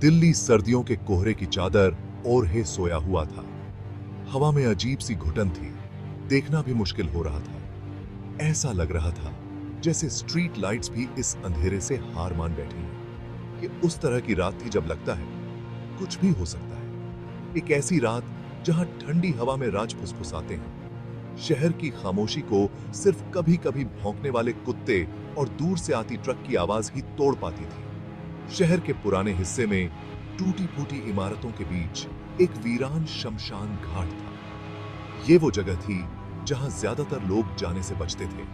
दिल्ली सर्दियों के कोहरे की चादर ओढ़े सोया हुआ था। हवा में अजीब सी घुटन थी, देखना भी मुश्किल हो रहा था। ऐसा लग रहा था जैसे स्ट्रीट लाइट्स भी इस अंधेरे से हार मान बैठी हैं। ये उस तरह की रात थी जब लगता है कुछ भी हो सकता है। एक ऐसी रात जहां ठंडी हवा में राज फुसफुसाते हैं। शहर की खामोशी को सिर्फ कभी कभी भौंकने वाले कुत्ते और दूर से आती ट्रक की आवाज ही तोड़ पाती थी। शहर के पुराने हिस्से में टूटी फूटी इमारतों के बीच एक वीरान शमशान घाट था। ये वो जगह थी जहां ज्यादातर लोग जाने से बचते थे,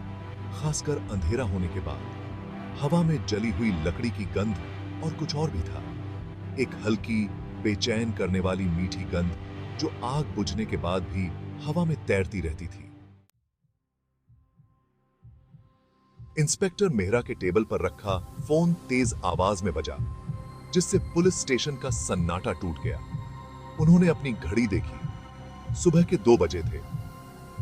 खासकर अंधेरा होने के बाद। हवा में जली हुई लकड़ी की गंध और कुछ और भी था। एक हल्की बेचैन करने वाली मीठी गंध जो आग बुझने के बाद भी हवा में तैरती रहती थी। इंस्पेक्टर मेहरा के टेबल पर रखा फोन तेज आवाज में बजा, जिससे पुलिस स्टेशन का सन्नाटा टूट गया। उन्होंने अपनी घड़ी देखी। सुबह के 2 बजे थे।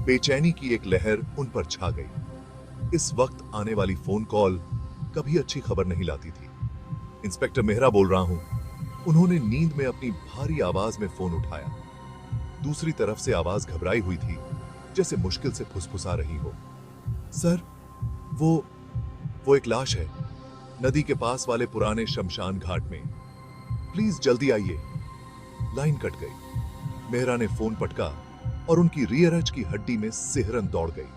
बेचैनी की एक लहर उन पर छा गई। इस वक्त आने वाली फोन कॉल कभी अच्छी खबर नहीं लाती थी। इंस्पेक्टर मेहरा बोल रहा हूं। उन्होंने नींद में अपनी भारी आवाज में फोन उठाया। दूसरी तरफ से आवाज घबराई हुई थी, जैसे मुश्किल से फुसफुसा रही हो। सर, वो एक लाश है, नदी के पास वाले पुराने शमशान घाट में। प्लीज जल्दी आइए। लाइन कट गई। मेहरा ने फोन पटका और उनकी रियर एज की हड्डी में सिहरन दौड़ गई।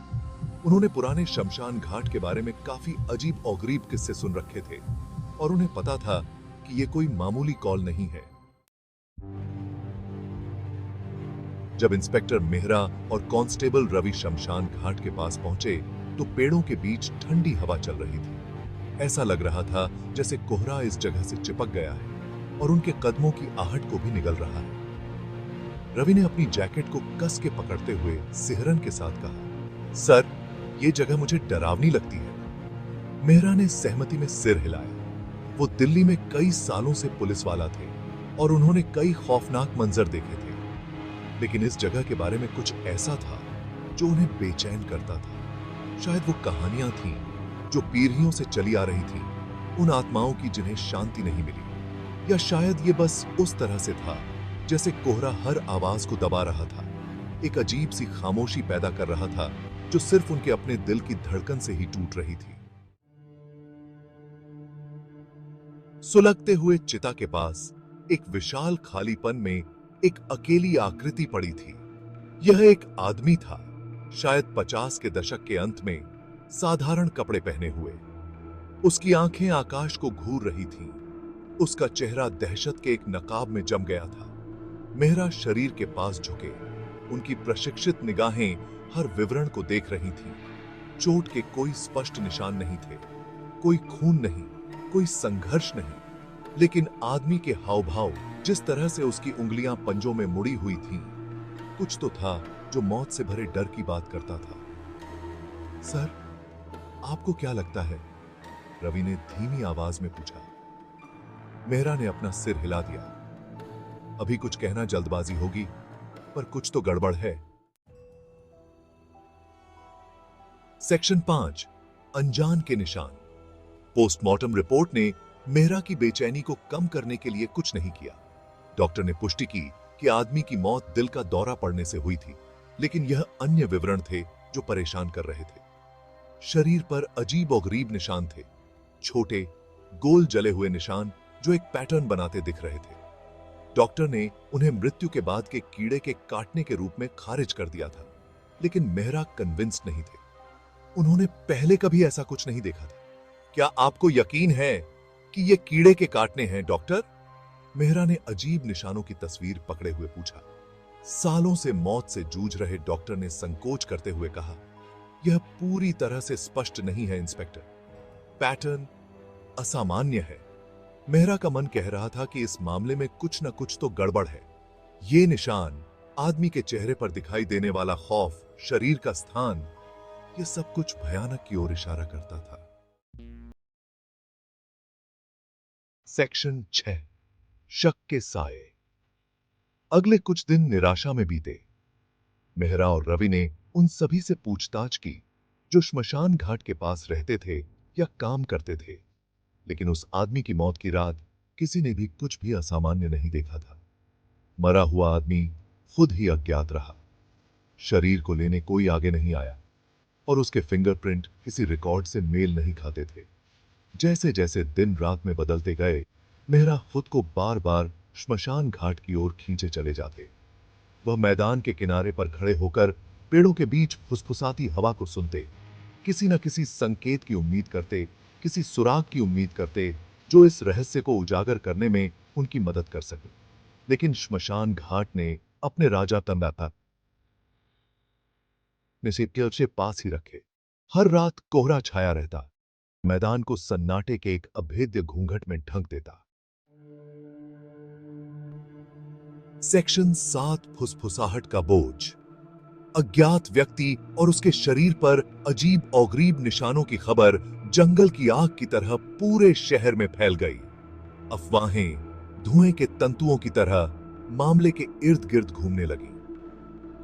उन्होंने पुराने शमशान घाट के बारे में काफी अजीब और गरीब किस्से सुन रखे थे और उन्हें पता था कि यह कोई मामूली कॉल नहीं है। जब इंस्पेक्टर मेहरा और कांस्टेबल रवि शमशान घाट के पास पहुंचे तो पेड़ों के बीच ठंडी हवा चल रही थी। ऐसा लग रहा था जैसे कोहरा इस जगह से चिपक गया है और उनके कदमों की आहट को भी निगल रहा है। रवि ने अपनी जैकेट को कस के पकड़ते हुए सिहरन के साथ कहा, सर, ये जगह मुझे डरावनी लगती है। मेहरा ने सहमति में सिर हिलाया। वो दिल्ली में कई सालों से पुलिस वाला थे और उन्होंने कई खौफनाक मंजर देखे थे, लेकिन इस जगह के बारे में कुछ ऐसा था जो उन्हें बेचैन करता था। शायद वो कहानियां थीं जो पीढ़ियों से चली आ रही थीं, उन आत्माओं की जिन्हें शांति नहीं मिली। या शायद ये बस उस तरह से था जैसे कोहरा हर आवाज को दबा रहा था, एक अजीब सी खामोशी पैदा कर रहा था जो सिर्फ उनके अपने दिल की धड़कन से ही टूट रही थी। सुलगते हुए चिता के पास एक विशाल खालीपन में एक अकेली आकृति पड़ी थी। यह एक आदमी था, शायद 50 के दशक के अंत में, साधारण कपड़े पहने हुए। उसकी आंखें आकाश को घूर रही थीं। उसका चेहरा दहशत के एक नकाब में जम गया था। मेहरा शरीर के पास झुके। उनकी प्रशिक्षित निगाहें हर विवरण को देख रही थीं। चोट के कोई स्पष्ट निशान नहीं थे, कोई खून नहीं, कोई संघर्ष नहीं, लेकिन आदमी के हाव भाव, जिस तरह से उसकी उंगलियां पंजों में मुड़ी हुई थीं, कुछ तो था जो मौत से भरे डर की बात करता था। सर, आपको क्या लगता है? रवि ने धीमी आवाज में पूछा। मेहरा ने अपना सिर हिला दिया। अभी कुछ कहना जल्दबाजी होगी, पर कुछ तो गड़बड़ है। सेक्शन 5, अनजान के निशान। पोस्टमार्टम रिपोर्ट ने मेहरा की बेचैनी को कम करने के लिए कुछ नहीं किया। डॉक्टर ने पुष्टि की कि आदमी की मौत दिल का दौरा पड़ने से हुई थी, लेकिन यह अन्य विवरण थे जो परेशान कर रहे थे। शरीर पर अजीब और गरीब निशान थे, छोटे गोल जले हुए निशान जो एक पैटर्न बनाते दिख रहे थे। डॉक्टर ने उन्हें मृत्यु के बाद के कीड़े के काटने के रूप में खारिज कर दिया था, लेकिन मेहरा कन्विंस्ड नहीं थे। उन्होंने पहले कभी ऐसा कुछ नहीं देखा था। क्या आपको यकीन है कि ये कीड़े के काटने हैं, डॉक्टर? मेहरा ने अजीब निशानों की तस्वीर पकड़े हुए पूछा। सालों से मौत से जूझ रहे डॉक्टर ने संकोच करते हुए कहा, यह पूरी तरह से स्पष्ट नहीं है इंस्पेक्टर। पैटर्न असामान्य है। मेहरा का मन कह रहा था कि इस मामले में कुछ न कुछ तो गड़बड़ है। ये निशान, आदमी के चेहरे पर दिखाई देने वाला खौफ, शरीर का स्थान, यह सब कुछ भयानक की ओर इशारा करता था। सेक्शन 6, शक के साए। अगले कुछ दिन निराशा में बीते। मेहरा और रवि ने उन सभी से पूछताछ की जो श्मशान घाट के पास रहते थे या काम करते थे, लेकिन उस आदमी की मौत की रात किसी ने भी कुछ भी असामान्य नहीं देखा था। मरा हुआ आदमी खुद ही अज्ञात रहा। शरीर को लेने कोई आगे नहीं आया और उसके फिंगरप्रिंट किसी रिकॉर्ड से मेल नहीं खाते थे। जैसे जैसे दिन रात में बदलते गए, मेहरा खुद को बार बार श्मशान घाट की ओर खींचे चले जाते। वह मैदान के किनारे पर खड़े होकर पेड़ों के बीच फुसफुसाती हवा को सुनते, किसी न किसी संकेत की उम्मीद करते, किसी सुराग की उम्मीद करते जो इस रहस्य को उजागर करने में उनकी मदद कर सके। लेकिन श्मशान घाट ने अपने राजा तंबापा से पास ही रखे। हर रात कोहरा छाया रहता, मैदान को सन्नाटे के एक अभेद्य घूंघट में ढक देता। सेक्शन 7 फुसफुसाहट का बोझ। अज्ञात व्यक्ति और उसके शरीर पर अजीब औगरीब निशानों की खबर जंगल की आग की तरह पूरे शहर में फैल गई। अफवाहें धुएं के तंतुओं की तरह मामले के इर्द गिर्द घूमने लगी।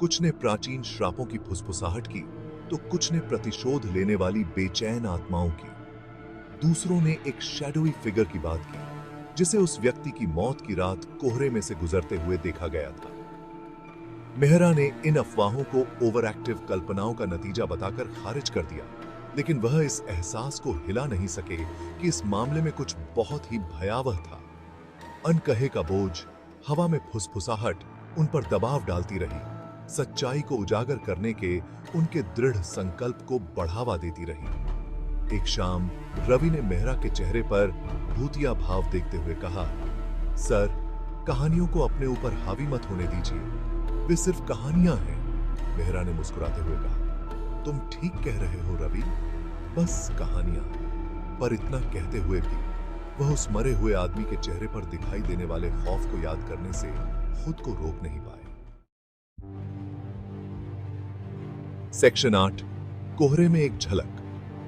कुछ ने प्राचीन श्रापों की फुसफुसाहट की, तो कुछ ने प्रतिशोध लेने वाली बेचैन आत्माओं की। दूसरों ने एक शैडोई फिगर की बात की, जिसे उस व्यक्ति की मौत की रात कोहरे में से गुजरते हुए देखा गया था। मेहरा ने इन अफवाहों को ओवर एक्टिव कल्पनाओं का नतीजा बताकर खारिज कर दिया, लेकिन वह इस एहसास को हिला नहीं सके कि इस मामले में कुछ बहुत ही भयावह था। अनकहे का बोझ, हवा में फुसफुसाहट उन पर दबाव डालती रही, सच्चाई को उजागर करने के उनके दृढ़ संकल्प को बढ़ावा देती रही। एक शाम रवि ने मेहरा के चेहरे पर भूतिया भाव देखते हुए कहा, सर, कहानियों को अपने ऊपर हावी मत होने दीजिए, वे सिर्फ कहानियां हैं। मेहरा ने मुस्कुराते हुए कहा, तुम ठीक कह रहे हो रवि, बस कहानियां। पर इतना कहते हुए भी वह उस मरे हुए आदमी के चेहरे पर दिखाई देने वाले खौफ को याद करने से खुद को रोक नहीं पाए। सेक्शन 8 कोहरे में एक झलक।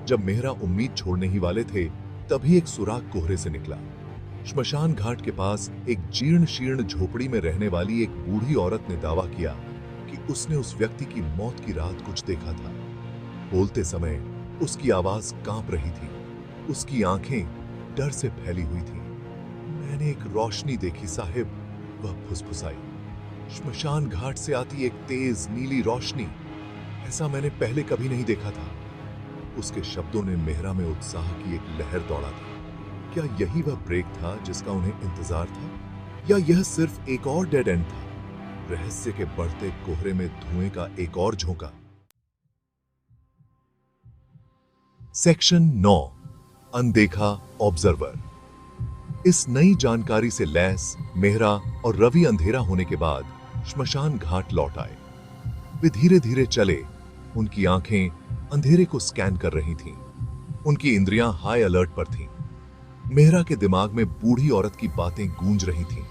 जब मेहरा उम्मीद छोड़ने ही वाले थे, तभी एक सुराग कोहरे से निकला। श्मशान घाट के पास एक जीर्ण शीर्ण झोपड़ी में रहने वाली एक बूढ़ी औरत ने दावा किया कि उसने उस व्यक्ति की मौत की रात कुछ देखा था। बोलते समय उसकी आवाज कांप रही थी, उसकी आंखें डर से फैली हुई थी। मैंने एक रोशनी देखी साहिब, वह फुसफुसाई। श्मशान घाट से आती एक तेज नीली रोशनी, ऐसा मैंने पहले कभी नहीं देखा था। उसके शब्दों ने मेहरा में उत्साह की एक लहर दौड़ा दी। क्या यही वह ब्रेक था जिसका उन्हें इंतजार था, या यह सिर्फ एक और डेड एंड था? रहस्य के बढ़ते कोहरे में धुएं का एक और झोंका। सेक्शन 9 अनदेखा ऑब्जर्वर। इस नई जानकारी से लैस मेहरा और रवि अंधेरा होने के बाद श्मशान घाट लौट आए। वे धीरे धीरे चले, उनकी आंखें अंधेरे को स्कैन कर रही थीं, उनकी इंद्रियां हाई अलर्ट पर थीं। मेहरा के दिमाग में बूढ़ी औरत की बातें गूंज रही थीं,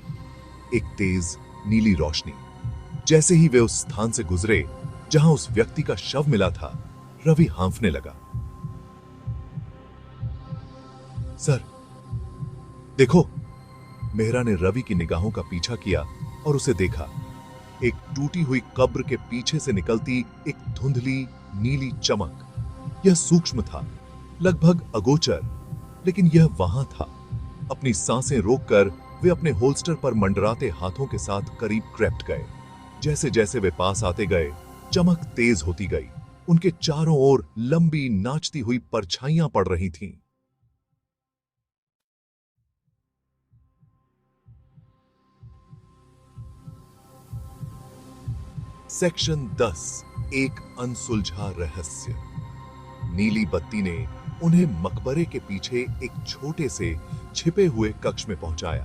एक तेज नीली रोशनी। जैसे ही वे उस स्थान से गुजरे जहां उस व्यक्ति का शव मिला था, रवि हांफने लगा। सर, देखो। मेहरा ने रवि की निगाहों का पीछा किया और उसे देखा। एक टूटी हुई कब्र के पीछे से निकलती एक धुंधली नीली चमक। यह सूक्ष्म था, लगभग अगोचर, लेकिन यह वहां था। अपनी सांसें रोककर वे अपने होल्स्टर पर मंडराते हाथों के साथ करीब क्रेप्ट गए। जैसे जैसे वे पास आते गए, चमक तेज होती गई। उनके चारों ओर लंबी नाचती हुई परछाइयां पड़ रही थीं। सेक्शन 10 एक अनसुलझा रहस्य। नीली बत्ती ने उन्हें मकबरे के पीछे एक छोटे से छिपे हुए कक्ष में पहुंचाया।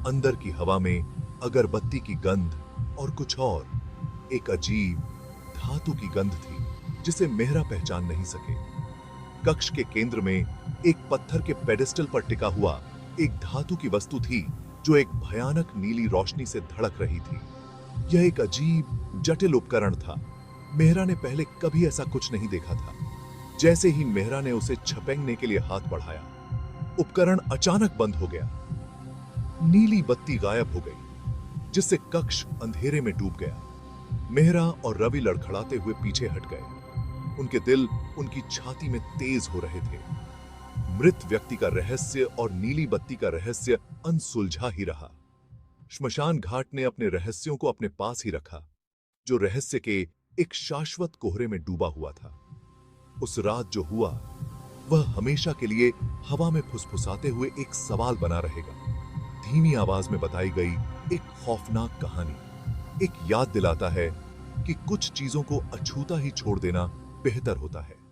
अंदर की हवा में अगरबत्ती की गंध और कुछ और, एक अजीब धातु की गंध थी जिसे मेहरा पहचान नहीं सके। कक्ष के केंद्र में एक पत्थर के पेडेस्टल पर टिका हुआ एक धातु की वस्तु थी जो एक भयानक नीली रोशनी से धड़क रही थी। यह एक अजीब जटिल उपकरण था। मेहरा ने पहले कभी ऐसा कुछ नहीं देखा था। जैसे ही मेहरा ने उसे छपेंगने के लिए हाथ बढ़ाया, उपकरण अचानक बंद हो गया। नीली बत्ती गायब हो गई, जिससे कक्ष अंधेरे में डूब गया। मेहरा और रवि लड़खड़ाते हुए पीछे हट गए। उनके दिल उनकी छाती में तेज हो रहे थे। मृत व्यक्ति का रहस्य और नीली बत्ती का रहस्य अनसुलझा ही रहा। श्मशान घाट ने अपने रहस्यों को अपने पास ही रखा, जो रहस्य के एक शाश्वत कोहरे में डूबा हुआ था। उस रात जो हुआ वह हमेशा के लिए हवा में फुसफुसाते हुए एक सवाल बना रहेगा। धीमी आवाज में बताई गई एक खौफनाक कहानी एक याद दिलाता है कि कुछ चीजों को अछूता ही छोड़ देना बेहतर होता है।